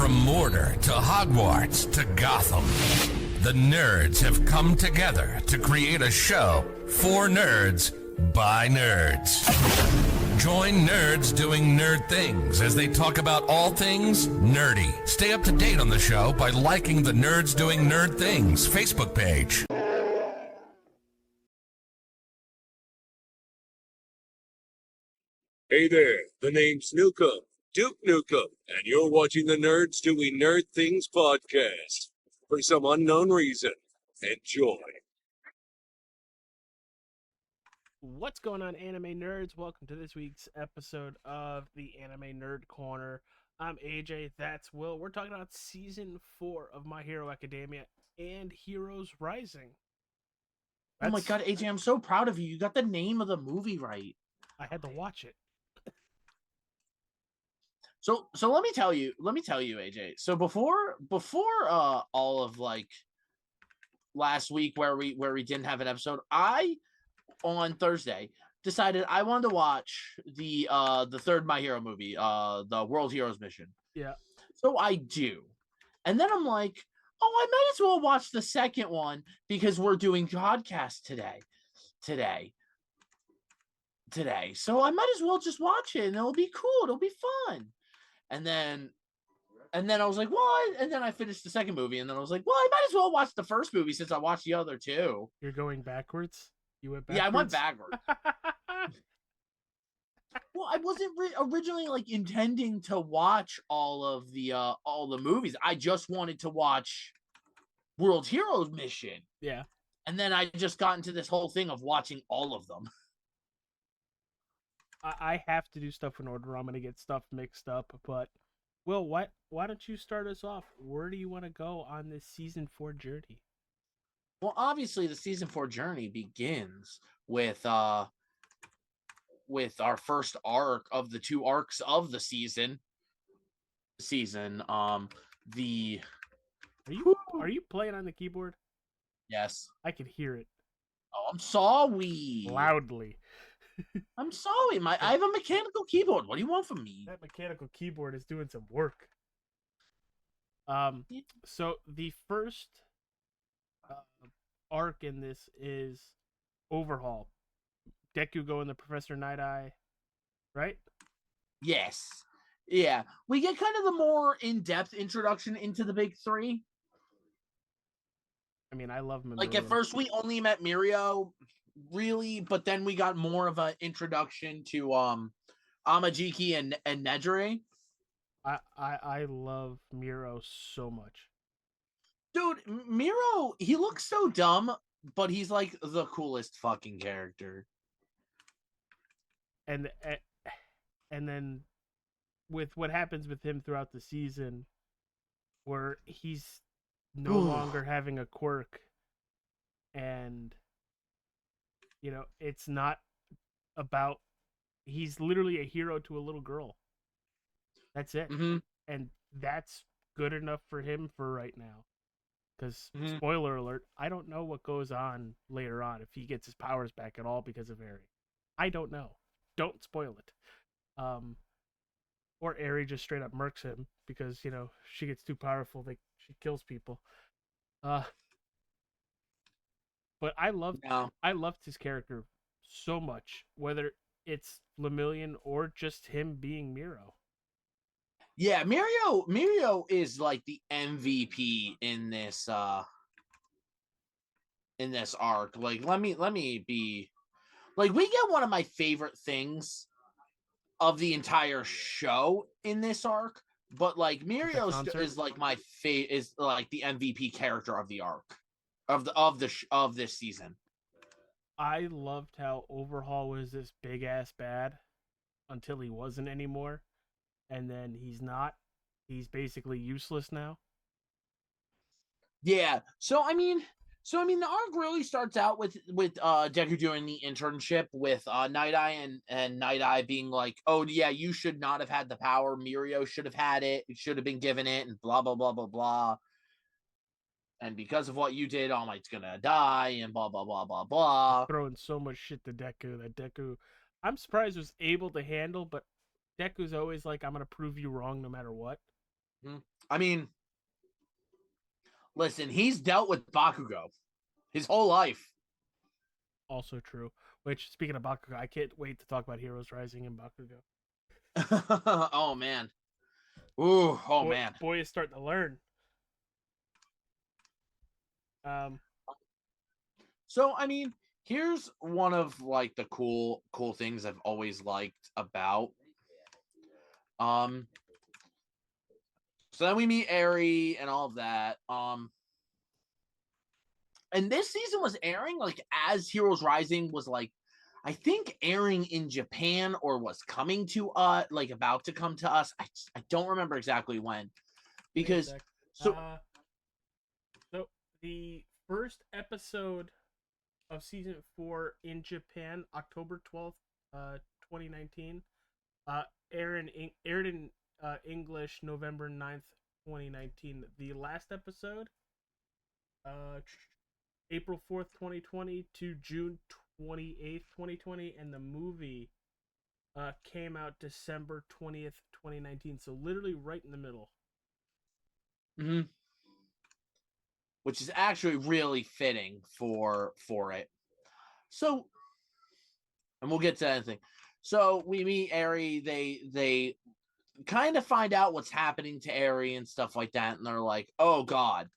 From Mordor to Hogwarts to Gotham, the nerds have come together to create a show for nerds by nerds. Join nerds doing nerd things as they talk about all things nerdy. Stay up to date on the show by liking the Nerds Doing Nerd Things Facebook page. Hey there, the name's Nukem, Duke Nukem, and you're watching the Nerds Doing Nerd Things podcast. For some unknown reason, enjoy. What's going on, anime nerds? Welcome to this week's episode of the Anime Nerd Corner. I'm AJ, that's Will. We're talking about Season 4 of My Hero Academia and Heroes Rising. Oh my god, AJ, I'm so proud of you. You got the name of the movie right. I had to watch it. So let me tell you, AJ. So before all of like last week where we didn't have an episode, I on Thursday decided I wanted to watch the third My Hero movie, the World Heroes Mission. Yeah. So I do. And then I'm like, oh, I might as well watch the second one because we're doing podcast today. So I might as well just watch it and it'll be cool. It'll be fun. And then I was like, what? And then I finished the second movie and then I was like, well, I might as well watch the first movie since I watched the other two. You're going backwards? You went backwards? Yeah, I went backwards. Well, I wasn't originally like intending to watch all the movies. I just wanted to watch World Heroes Mission. Yeah. And then I just got into this whole thing of watching all of them. I have to do stuff in order. I'm going to get stuff mixed up. But, Will, why don't you start us off? Where do you want to go on this Season 4 journey? Well, obviously, the Season 4 journey begins with our first arc of the two arcs of the season. Are you playing on the keyboard? Yes. I can hear it. Oh, I'm sorry. Loudly. I'm sorry. I have a mechanical keyboard. What do you want from me? That mechanical keyboard is doing some work. So the first arc in this is Overhaul. Deku going to Professor Night-Eye, right? Yes. Yeah. We get kind of the more in-depth introduction into the big three. I mean, I love Mamoru. Like, at first, we only met Mirio, really, but then we got more of an introduction to Amajiki and Nejire. I love Miro so much. Dude, Miro, he looks so dumb, but he's like the coolest fucking character. And then with what happens with him throughout the season, where he's no longer having a quirk, and you know, it's not about, he's literally a hero to a little girl. That's it. Mm-hmm. And that's good enough for him for right now. Because, spoiler alert, I don't know what goes on later on, if he gets his powers back at all because of Eri. I don't know. Don't spoil it. Or Eri just straight up murks him because, you know, she gets too powerful, she kills people. But I loved his character so much, whether it's Lemillion or just him being Miro. Yeah, Mirio is like the MVP in this arc. Like, let me be like, we get one of my favorite things of the entire show in this arc, but like Mirio is like is like the MVP character of the arc of this season. I loved how Overhaul was this big ass bad until he wasn't anymore, and then he's not. He's basically useless now. Yeah. So I mean, the arc really starts out with Deku doing the internship with Night-Eye and Night-Eye being like, "Oh yeah, you should not have had the power. Mirio should have had it. It should have been given it, and blah blah blah blah blah. And because of what you did, All Might's gonna die, and blah blah blah blah blah." Throwing so much shit to Deku that Deku, I'm surprised was able to handle, but Deku's always like, "I'm gonna prove you wrong no matter what." I mean, listen, he's dealt with Bakugo his whole life. Also true. Which, speaking of Bakugo, I can't wait to talk about Heroes Rising and Bakugo. Oh man. Ooh, oh boy, man. boy is starting to learn. So I mean, here's one of like the cool things I've always liked about. So then we meet Eri and all of that. And this season was airing like as Heroes Rising was like, I think airing in Japan or was coming to like about to come to us. I don't remember exactly when, because so the first episode of season 4 in Japan, October 12th, 2019, aired in English November 9th, 2019. The last episode, April 4th, 2020 to June 28th, 2020, and the movie came out December 20th, 2019. So literally right in the middle. Mm-hmm. Which is actually really fitting for it. So, and we'll get to anything. So we meet Eri. They kind of find out what's happening to Eri and stuff like that, and they're like, "Oh God!"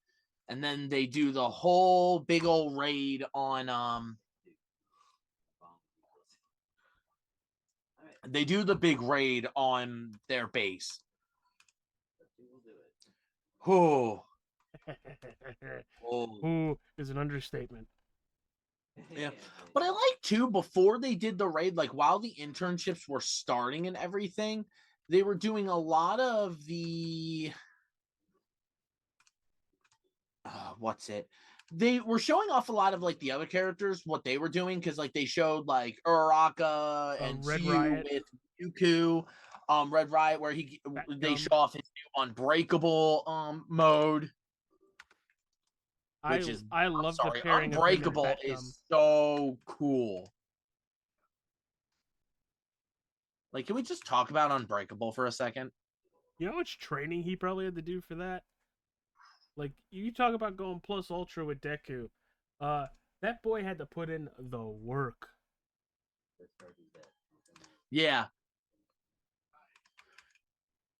And then they do the whole big old raid on They do the big raid on their base. Oh. Who is an understatement. Yeah. But I like too, before they did the raid, like while the internships were starting and everything, they were doing a lot of the they were showing off a lot of like the other characters, what they were doing, because like they showed like Uraraka and Red Tsu Riot. with Yuku, Red Riot, where they show off his new Unbreakable mode. Which I love the pairing. Unbreakable is so cool. Like, can we just talk about Unbreakable for a second? You know how much training he probably had to do for that? Like, you talk about going plus ultra with Deku. That boy had to put in the work. Yeah.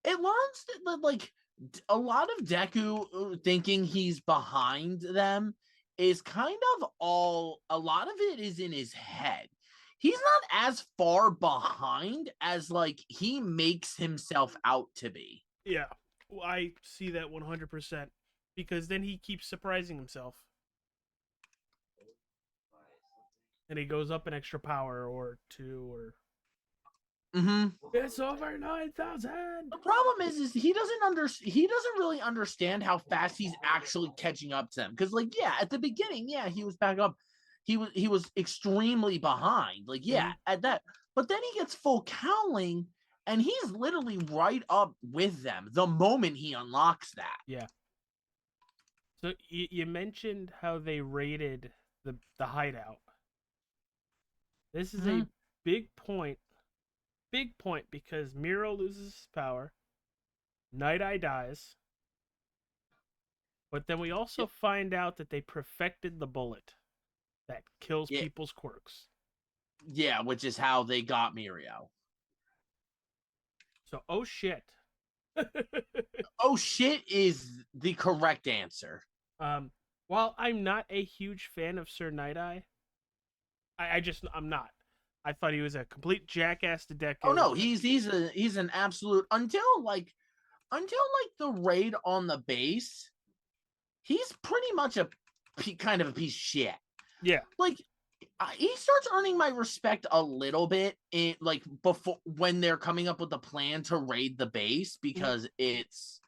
It learns that, like, a lot of Deku thinking he's behind them is kind of a lot of it is in his head. He's not as far behind as like he makes himself out to be. Yeah, I see that 100%, because then he keeps surprising himself. And he goes up an extra power or 2 or It's over 9,000. The problem is he doesn't really understand how fast he's actually catching up to them. Because like, yeah, at the beginning, yeah, he was back up. He was extremely behind. Like, yeah, at that. But then he gets full cowling, and he's literally right up with them the moment he unlocks that. Yeah. So you mentioned how they raided the hideout. This is a big point because Miro loses his power, Night Eye dies, but then we also find out that they perfected the bullet that kills people's quirks. Yeah, which is how they got Mirio. So, oh shit. Oh shit is the correct answer. While I'm not a huge fan of Sir Night Eye, I'm not. I thought he was a complete jackass to Deku. Oh no, he's an absolute until the raid on the base. He's pretty much a kind of a piece of shit. Yeah, like he starts earning my respect a little bit in like before when they're coming up with the plan to raid the base, because it's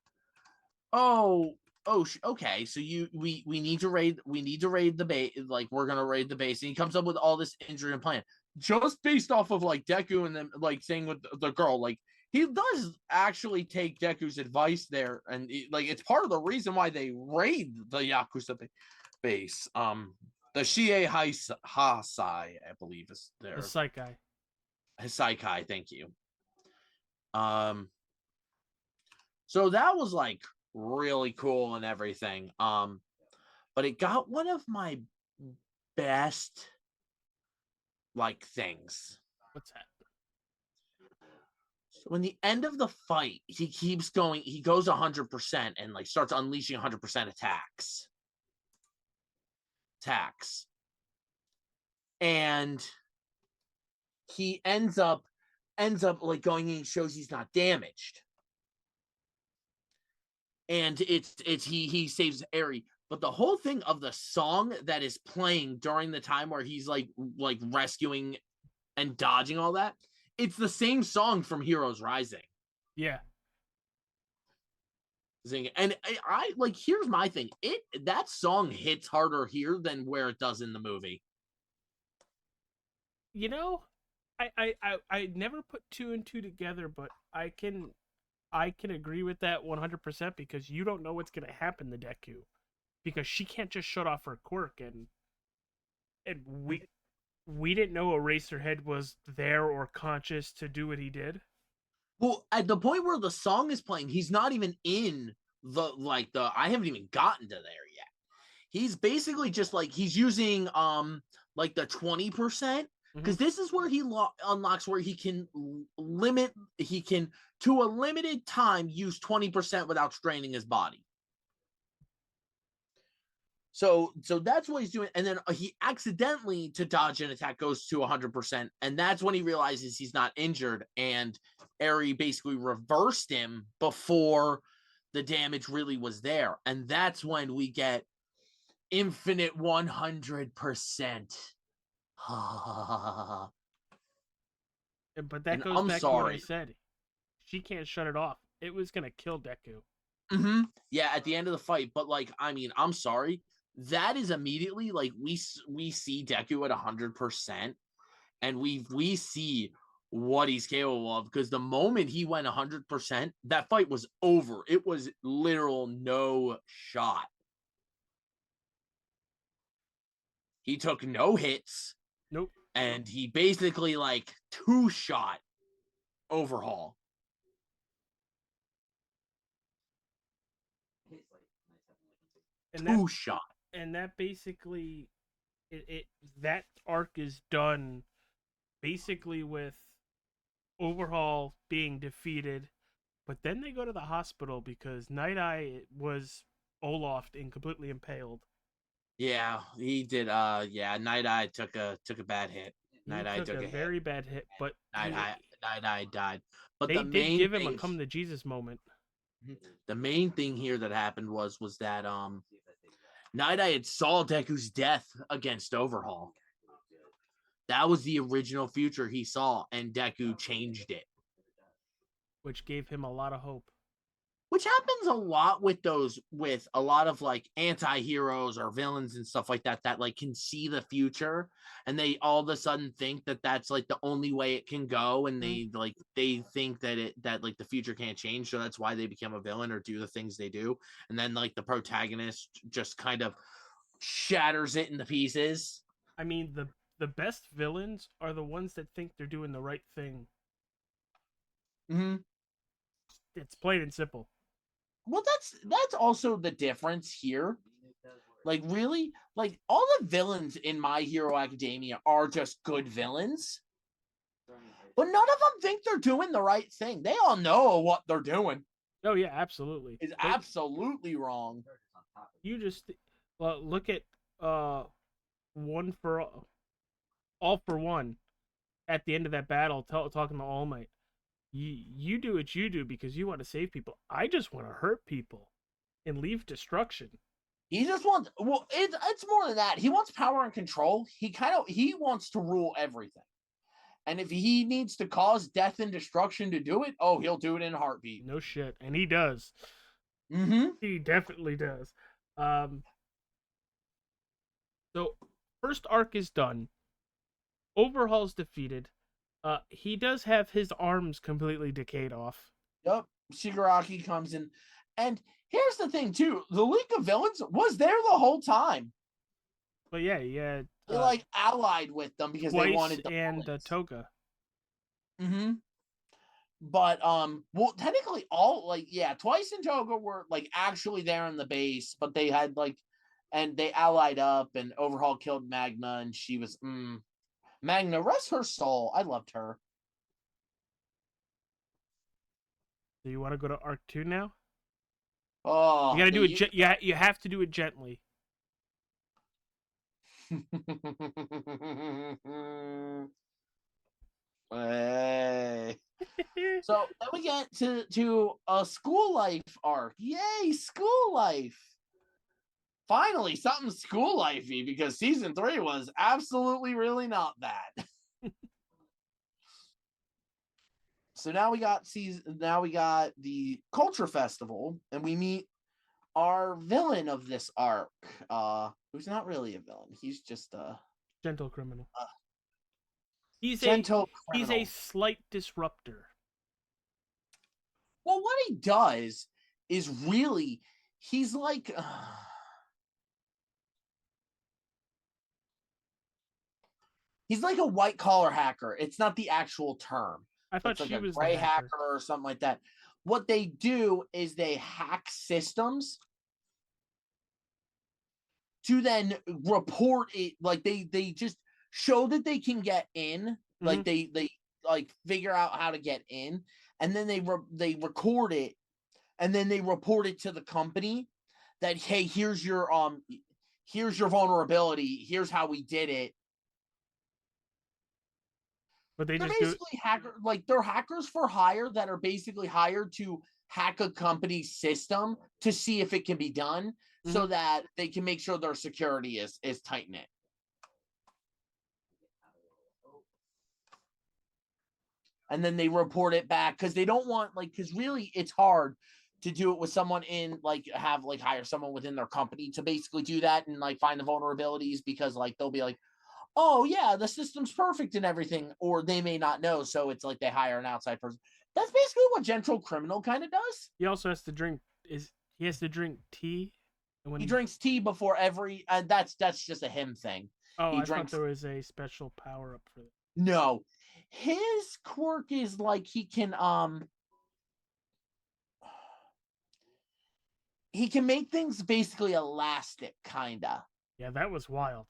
okay, so we need to raid the base, like we're gonna raid the base, and he comes up with all this injury and plan just based off of like Deku and them like saying with the girl, like he does actually take Deku's advice there, and like it's part of the reason why they raid the Yakuza base. The Shie Hasai, I believe, is there. The Saikai. Saikai, thank you. So that was like really cool and everything. But it got one of my best like things. What's that? So in the end of the fight, he keeps going, he goes 100% and like starts unleashing 100% attacks. And he ends up like going in and shows he's not damaged. And it's he saves Eri. But the whole thing of the song that is playing during the time where he's like rescuing and dodging all that, it's the same song from Heroes Rising. Yeah. And I like, here's my thing. That song hits harder here than where it does in the movie. You know, I never put two and two together, but I can agree with that 100% because you don't know what's gonna happen to Deku, because she can't just shut off her quirk, and we didn't know Eraserhead was there or conscious to do what he did. Well, at the point where the song is playing, he's not even in the I haven't even gotten to there yet. He's basically just like, he's using like the 20%, because this is where he unlocks where he can to a limited time use 20% without straining his body. So that's what he's doing. And then he accidentally, to dodge an attack, goes to 100%. And that's when he realizes he's not injured. And Eri basically reversed him before the damage really was there. And that's when we get infinite 100%. But that goes back to what I said. She can't shut it off. It was going to kill Deku. Mm-hmm. Yeah, at the end of the fight. But like, I mean, I'm sorry. That is immediately like we see Deku at 100%, and we see what he's capable of, because the moment he went 100%, that fight was over. It was literal no shot. He took no hits. Nope. And he basically like two-shot Overhaul. And two-shot. And that basically, that arc is done basically with Overhaul being defeated, but then they go to the hospital because Night Eye was Olafed and completely impaled. Yeah, he did. Night Eye took a bad hit. Night Eye took a very bad hit, but Night Eye died. But they did give him a come to Jesus moment. The main thing here that happened was that Night Eye had saw Deku's death against Overhaul. That was the original future he saw, and Deku changed it, which gave him a lot of hope. Which happens a lot with a lot of like anti-heroes or villains and stuff like that like can see the future, and they all of a sudden think that that's like the only way it can go, and they think that like the future can't change, so that's why they become a villain or do the things they do, and then like the protagonist just kind of shatters it into pieces. I mean, the best villains are the ones that think they're doing the right thing. Mm-hmm. It's plain and simple. Well, that's also the difference here. Like, really, like all the villains in My Hero Academia are just good villains, but none of them think they're doing the right thing. They all know what they're doing. Oh yeah, absolutely. It's absolutely wrong. You just look at All for One at the end of that battle, talking to All Might. You do what you do because you want to save people. I just want to hurt people and leave destruction. He just wants, well, it's more than that. He wants power and control. He wants to rule everything. And if he needs to cause death and destruction to do it, oh, he'll do it in a heartbeat. No shit. And he does. Mm-hmm. He definitely does. So first arc is done. Overhaul's defeated. He does have his arms completely decayed off. Yep. Shigaraki comes in. And here's the thing, too. The League of Villains was there the whole time. But yeah. They like allied with them because they wanted the and Toga. Mm-hmm. But well, technically all like Twice and Toga were like actually there in the base, but they had like and they allied up and Overhaul killed Magna and she was Magna, rest her soul. I loved her. Do you want to go to arc 2 now? Oh, You got to do it. You have to do it gently. Hey. So then we get to a school life arc. Yay, school life! Finally, something school lifey because season 3 was absolutely really not that. So now we got the Culture Festival, and we meet our villain of this arc, who's not really a villain. He's just a gentle criminal. He's a slight disruptor. Well, what he does is really he's like he's like a white collar hacker. It's not the actual term. I thought it's like she a was gray the hacker or something like that. What they do is they hack systems to then report it. Like they just show that they can get in. Like they like figure out how to get in, and then they record it, and then they report it to the company that, hey, here's your vulnerability. Here's how we did it. But they're basically they're hackers for hire that are basically hired to hack a company's system to see if it can be done so that they can make sure their security is tight knit. And then they report it back because they don't want because really it's hard to do it with someone in hire someone within their company to basically do that and find the vulnerabilities because they'll be like, oh yeah, the system's perfect and everything, or they may not know, so it's they hire an outside person. That's basically what Gentle Criminal kind of does. He also has to drink tea. And when he drinks tea before every that's just a him thing. Oh, I thought there was a special power up for that. No. His quirk is he can make things basically elastic, kinda. Yeah, that was wild.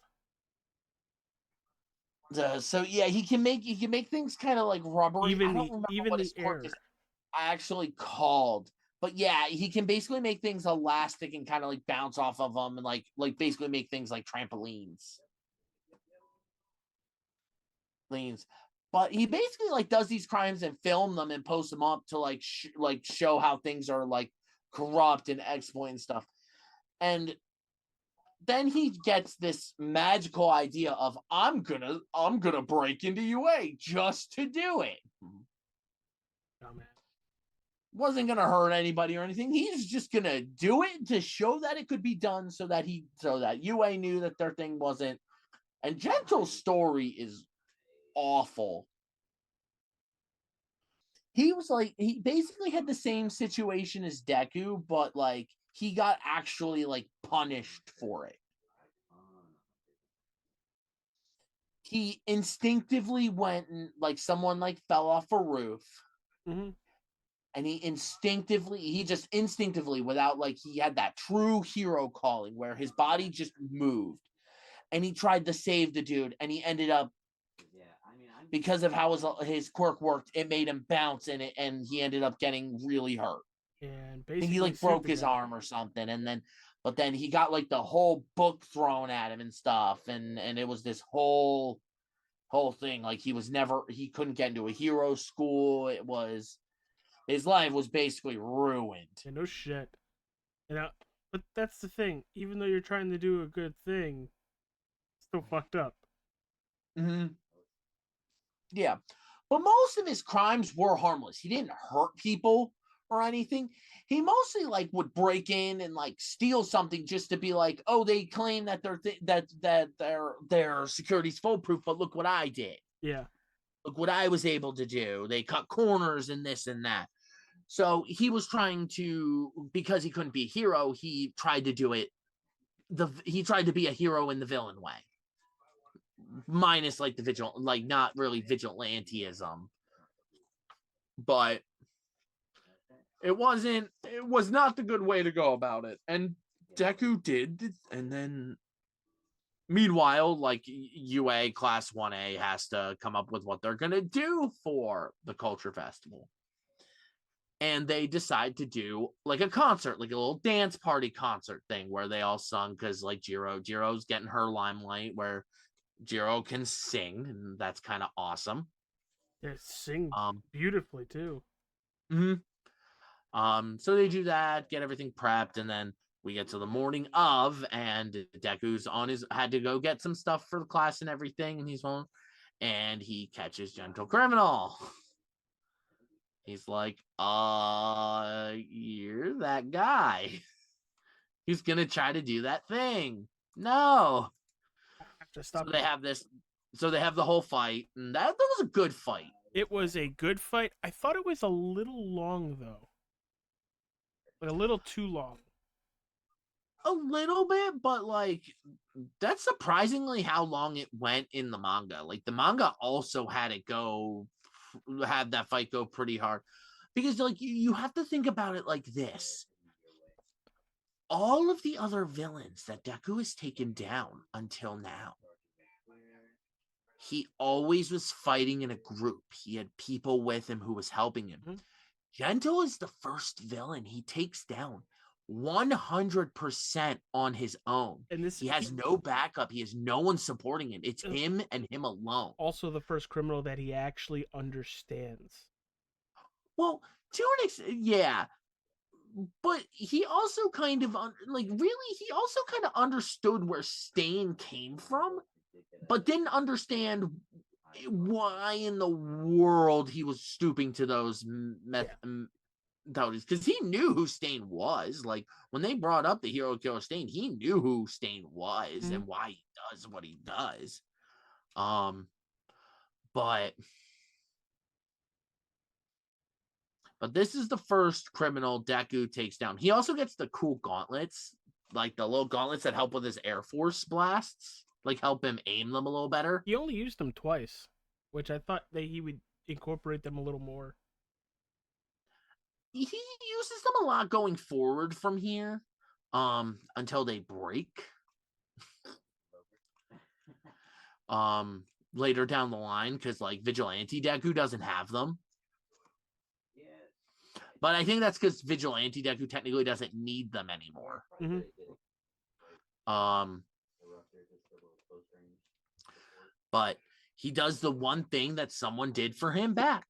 So yeah, he can make things kind of rubbery. Even the air is actually called, but yeah, he can basically make things elastic and kind of bounce off of them and basically make things like trampolines. But he basically does these crimes and film them and post them up to show how things are corrupt and exploit and stuff. And then he gets this magical idea of I'm gonna break into UA just to do it. Oh man. Wasn't gonna hurt anybody or anything. He's just gonna do it to show that it could be done so that UA knew that their thing wasn't. And Gentle's story is awful. He was he basically had the same situation as Deku, but he got actually punished for it. He instinctively went and someone fell off a roof. And he just instinctively without he had that true hero calling where his body just moved. And he tried to save the dude and he ended up because of how his quirk worked, it made him bounce in it, and he ended up getting really hurt. And basically, he broke his arm or something, but then he got the whole book thrown at him and stuff, and it was this whole thing. He couldn't get into a hero school. His life was basically ruined. Yeah, no shit. But that's the thing. Even though you're trying to do a good thing, it's still fucked up. Yeah, but most of his crimes were harmless. He didn't hurt people or anything. He mostly would break in and steal something just to be oh, they claim that their security's foolproof, but look what I did. Yeah, look what I was able to do. They cut corners and this and that. So he was trying to, because he couldn't be a hero, he tried to do it. He tried to be a hero in the villain way. Minus the not really vigilantism. but it was not the good way to go about it. And Deku did, and then meanwhile, like UA Class 1A has to come up with what they're gonna do for the Culture Festival. And they decide to do like a concert, like a little dance party concert thing where they all sung because like Jiro's getting her limelight where Jiro can sing, and that's kind of awesome. They sing beautifully too. So they do that, get everything prepped, and then we get to the morning of, and Deku's had to go get some stuff for the class and everything, and he's home, and he catches Gentle Criminal. He's like, you're that guy. He's gonna try to do that thing. No. So they have the whole fight, and that was a good fight. It was a good fight. I thought it was a little long though. Like a little too long. A little bit, but like that's surprisingly how long it went in the manga. Like the manga also had that fight go pretty hard, because like you have to think about it like this. All of the other villains that Deku has taken down until now, he always was fighting in a group. He had people with him who was helping him. Mm-hmm. Gentle is the first villain he takes down 100% on his own. And he has no backup. He has no one supporting him. It's him and him alone. Also the first criminal that he actually understands. Well, to an extent, yeah. But he also kind of, he also kind of understood where Stain came from, but didn't understand why in the world he was stooping to those because he knew who Stain was. Like when they brought up the hero killer Stain, he knew who Stain was and why he does what he does. But this is the first criminal Deku takes down. He also gets the cool gauntlets, like the little gauntlets that help with his Air Force blasts, like help him aim them a little better. He only used them twice, which I thought that he would incorporate them a little more. He uses them a lot going forward from here, until they break. Later down the line, because like Vigilante Deku doesn't have them. But I think that's because Vigilante Deku technically doesn't need them anymore. Mm-hmm. But he does the one thing that someone did for him back.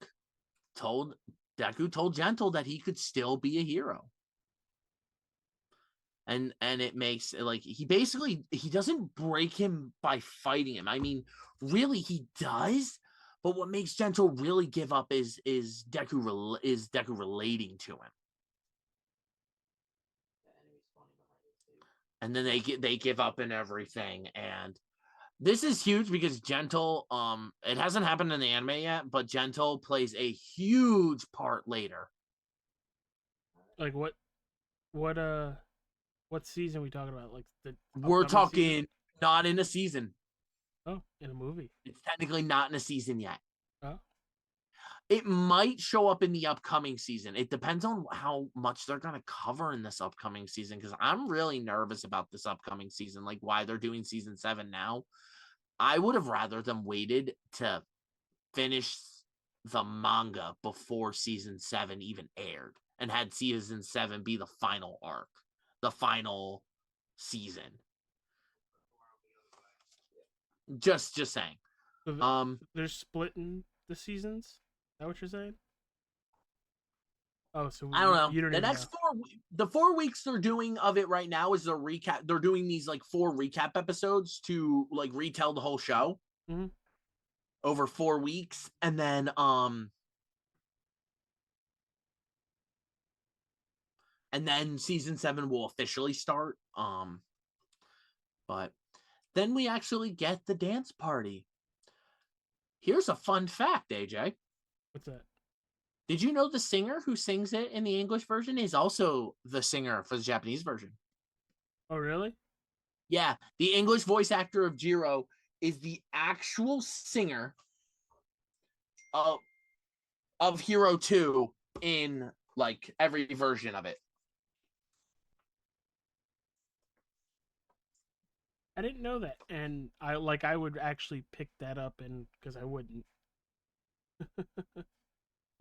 Deku told Gentle that he could still be a hero. And it makes like he doesn't break him by fighting him. I mean, really he does. But what makes Gentle really give up is Deku relating to him. And then they give up and everything. And this is huge because Gentle, it hasn't happened in the anime yet, but Gentle plays a huge part later. Like what season are we talking about? Like we're talking season? Not in a season. Oh, in a movie. It's technically not in a season yet. Oh. It might show up in the upcoming season. It depends on how much they're going to cover in this upcoming season, because I'm really nervous about this upcoming season, like why they're doing season 7 now. I would have rather them waited to finish the manga before season 7 even aired and had season 7 be the final arc, the final season. Just saying. So they're splitting the seasons? Is that what you're saying? Oh, so I don't know. The next the 4 weeks they're doing of it right now is a recap. They're doing these like 4 recap episodes to like retell the whole show over 4 weeks, and then season 7 will officially start. But then we actually get the dance party. Here's a fun fact, AJ. What's that? Did you know the singer who sings it in the English version is also the singer for the Japanese version? Oh, really? Yeah. The English voice actor of Jiro is the actual singer of Hero 2 in like every version of it. I didn't know that, and I would actually pick that up, and because I wouldn't.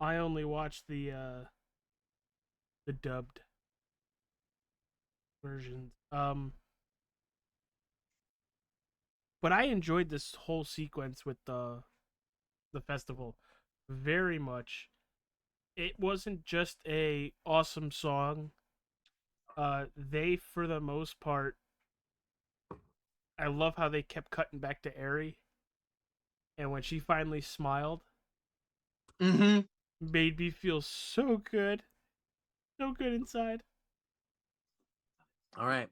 I only watched the dubbed versions. But I enjoyed this whole sequence with the festival very much. It wasn't just a awesome song. They, for the most part, I love how they kept cutting back to Eri, and when she finally smiled, Mm-hmm. made me feel so good, so good inside. All right.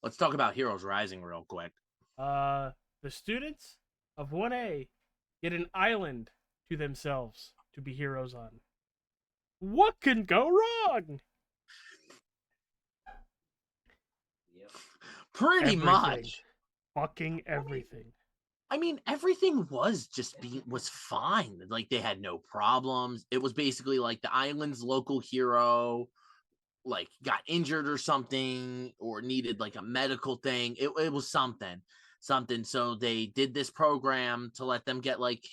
Let's talk about Heroes Rising real quick. The students of 1A get an island to themselves to be heroes on. What can go wrong? Pretty Everything. much. Fucking everything. I mean, everything was was fine. Like they had no problems. It was basically like the island's local hero like got injured or something or needed like a medical thing. It was something. So they did this program to let them get like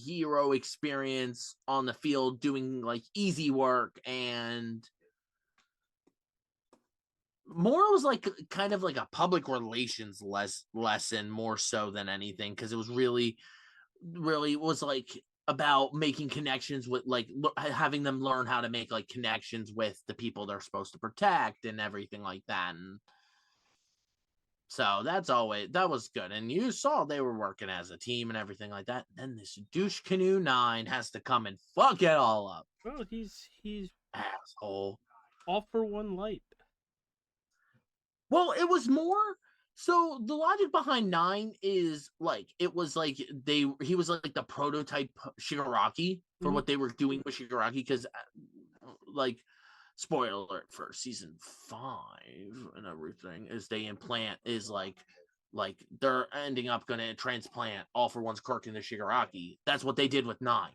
hero experience on the field doing like easy work, and more was like kind of like a public relations lesson more so than anything, because it was really was like about making connections with like having them learn how to make like connections with the people they're supposed to protect and everything like that. And so that was good, and you saw they were working as a team and everything like that. Then this douche canoe 9 has to come and fuck it all up. Well, he's Asshole. all for one light. Well, it was more so the logic behind 9 is like it was like he was like the prototype Shigaraki for what they were doing with Shigaraki, because like spoiler alert for season 5 and everything is they implant is like they're ending up going to transplant All for One's quirk into Shigaraki. That's what they did with 9.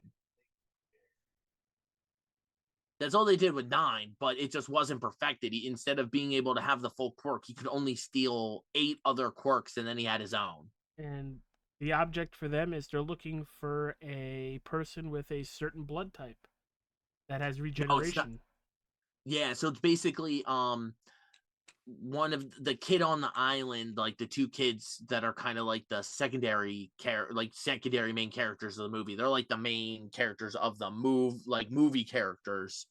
That's all they did with 9, but it just wasn't perfected. Instead of being able to have the full quirk, he could only steal 8 other quirks, and then he had his own. And the object for them is they're looking for a person with a certain blood type that has regeneration. Yeah, so it's basically one of the kid on the island, like the 2 kids that are kind of like the secondary main characters of the movie. They're like the main characters of the movie characters.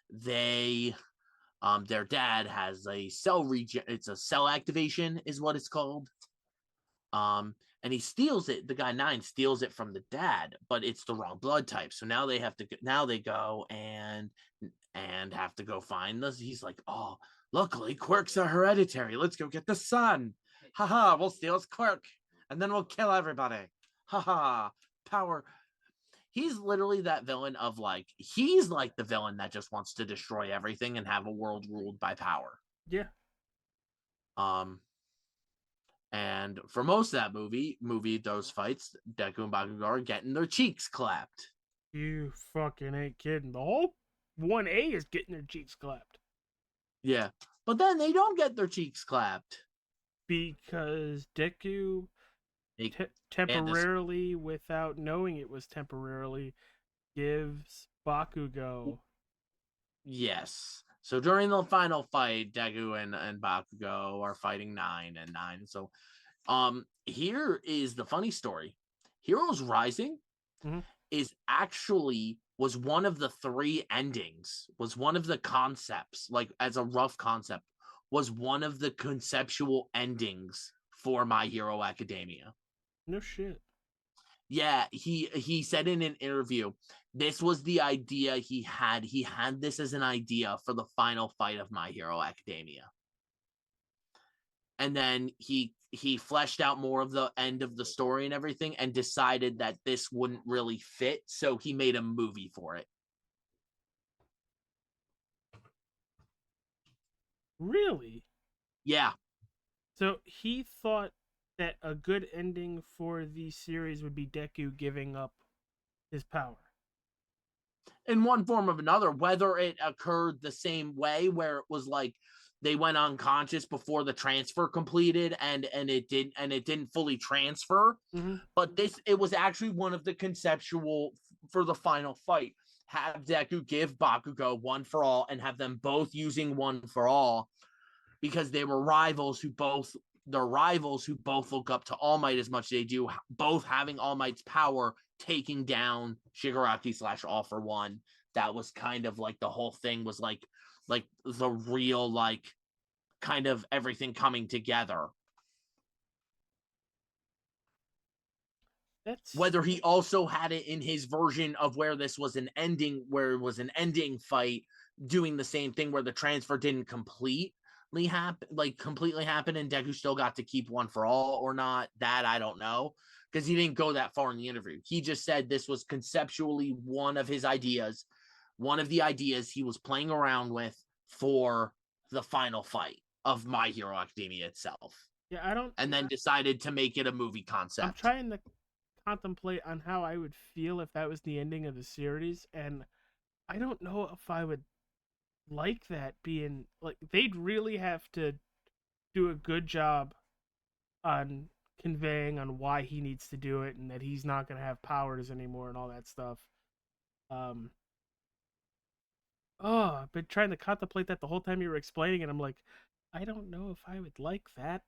They their dad has a it's a cell activation is what it's called. And he steals it. The guy 9 steals it from the dad, but it's the wrong blood type. So now they go and have to go find this. He's like, oh, luckily quirks are hereditary. Let's go get the son. Haha, we'll steal his quirk and then we'll kill everybody. Haha, power. He's literally that villain of like, he's like the villain that just wants to destroy everything and have a world ruled by power. Yeah. And for most of that movie, those fights, Deku and Bakugo are getting their cheeks clapped. You fucking ain't kidding. The whole 1A is getting their cheeks clapped. Yeah. But then they don't get their cheeks clapped. Because Deku temporarily, without knowing it was temporarily, gives Bakugo. Yes. So during the final fight, Deku and Bakugo are fighting 9 and 9. So here is the funny story. Heroes Rising was one of the 3 endings, was one of the concepts, like as a rough concept, was one of the conceptual endings for My Hero Academia. No shit. Yeah, he said in an interview, this was the idea he had. He had this as an idea for the final fight of My Hero Academia. And then he fleshed out more of the end of the story and everything and decided that this wouldn't really fit, so he made a movie for it. Really? Yeah. So he thought that a good ending for the series would be Deku giving up his power. in one form or another, whether it occurred the same way where it was like they went unconscious before the transfer completed and it didn't fully transfer. Mm-hmm. But it was actually one of the conceptual for the final fight. Have Deku give Bakugo one for all and have them both using one for all because they were rivals who both look up to All Might as much as they do, both having All Might's power, taking down Shigaraki / All for One. That was kind of like the whole thing was like the real like kind of everything coming together. That's Whether he also had it in his version of where this was an ending, where it was an ending fight, doing the same thing where the transfer didn't completely happen, and Deku still got to keep one for all or not. That I don't know because he didn't go that far in the interview. He just said this was conceptually one of the ideas he was playing around with for the final fight of My Hero Academia itself. yeah. I don't. And then decided to make it a movie concept. I'm trying to contemplate on how I would feel if that was the ending of the series, and I don't know if I would like that being like they'd really have to do a good job on conveying on why he needs to do it and that he's not going to have powers anymore and all that stuff. I've been trying to contemplate that the whole time you were explaining it. I'm like, I don't know if I would like that.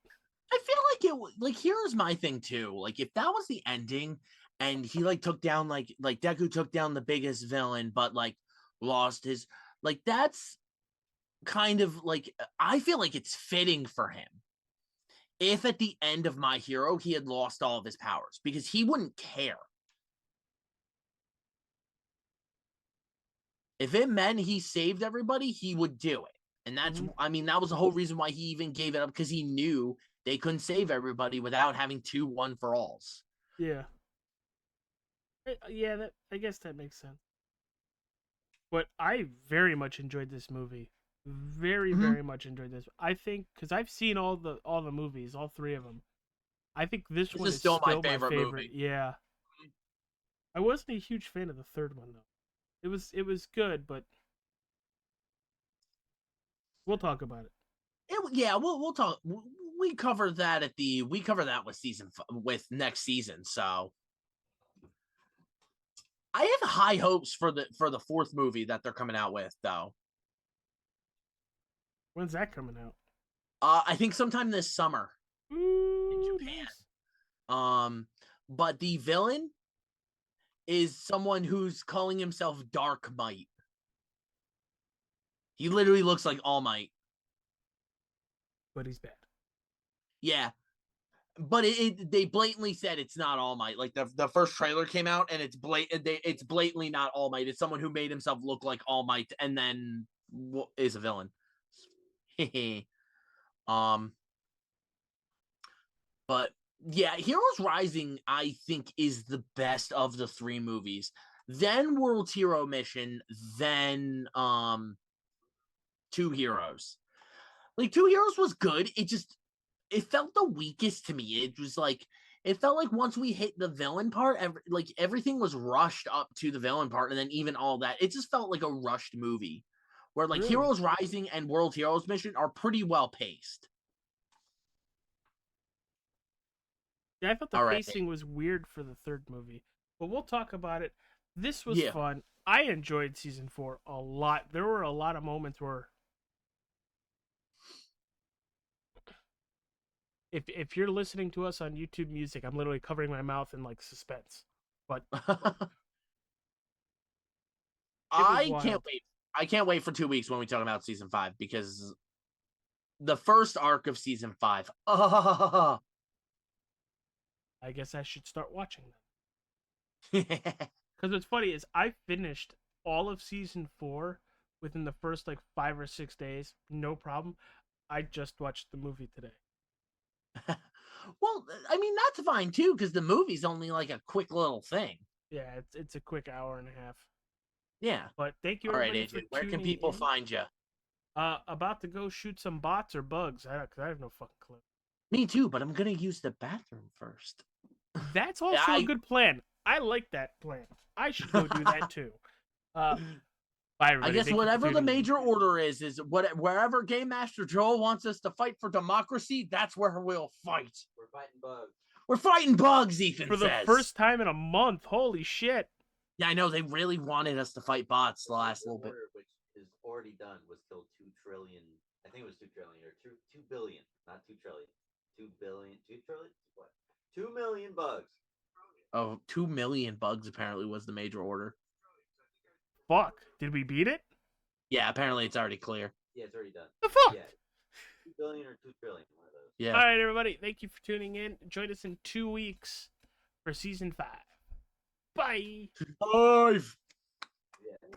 I feel like here's my thing too. Like if that was the ending and he like took down like Deku took down the biggest villain but like lost his, like that's kind of like, I feel like it's fitting for him if at the end of My Hero he had lost all of his powers because he wouldn't care. If it meant he saved everybody, he would do it. And that's, I mean, that was the whole reason why he even gave it up, because he knew they couldn't save everybody without having 2 one-for-alls. Yeah. Yeah, I guess that makes sense. But I very much enjoyed this movie. Very much enjoyed this. I think because I've seen all the movies, all 3 of them. I think this one is still my favorite movie. Yeah. I wasn't a huge fan of the 3rd one though. It was good, but we'll talk about it. We'll talk. We cover that with next season. So I have high hopes for the 4th movie that they're coming out with, though. When's that coming out? I think sometime this summer. Ooh, in Japan. But the villain is someone who's calling himself Dark Might. He literally looks like All Might. But he's bad. Yeah. But they blatantly said it's not All Might. Like the first trailer came out and it's blatantly not All Might. It's someone who made himself look like All Might and then is a villain. But yeah, Heroes Rising I think is the best of the 3 movies. Then World Hero Mission, then 2 Heroes. Like 2 Heroes was good. It felt the weakest to me. It felt like once we hit the villain part, everything was rushed up to the villain part, and then even all that, it just felt like a rushed movie. Where like Really? Heroes Rising and World Heroes Mission are pretty well paced. Yeah, I thought the pacing was weird for the 3rd movie, but we'll talk about it. This was fun. I enjoyed season 4 a lot. There were a lot of moments where if you're listening to us on YouTube Music, I'm literally covering my mouth in like suspense. But I can't wait. I can't wait for 2 weeks when we talk about season 5 because the first arc of season 5. I guess I should start watching them. Because what's funny is I finished all of season 4 within the first like 5 or 6 days, no problem. I just watched the movie today. Well, I mean that's fine too because the movie's only like a quick little thing. Yeah, it's a quick hour and a half. Yeah. But thank you. All right, Adrian. Where can people find you? About to go shoot some bots or bugs. I have no fucking clue. Me too, but I'm gonna use the bathroom first. That's also a good plan. I like that plan. I should go do that too. Bye, everybody. I guess Thank you for whatever the tuning in. major order is wherever Game Master Joel wants us to fight for democracy, that's where we'll fight. We're fighting bugs. We're fighting bugs, Ethan For the says. first time in a month. Holy shit. Yeah, I know they really wanted us to fight bots the last little bit. Order, which is already done, was kill 2 trillion. I think it was 2 trillion or 2 billion, not 2 trillion. 2 billion, 2 trillion. What? 2 million bugs. Oh, 2 million bugs apparently was the major order. Fuck. Did we beat it? Yeah, apparently it's already clear. Yeah, it's already done. The fuck? Yeah, 2 billion or 2 trillion. One of those. Yeah. All right, everybody. Thank you for tuning in. Join us in 2 weeks for season 5. Bye. 5. Yeah.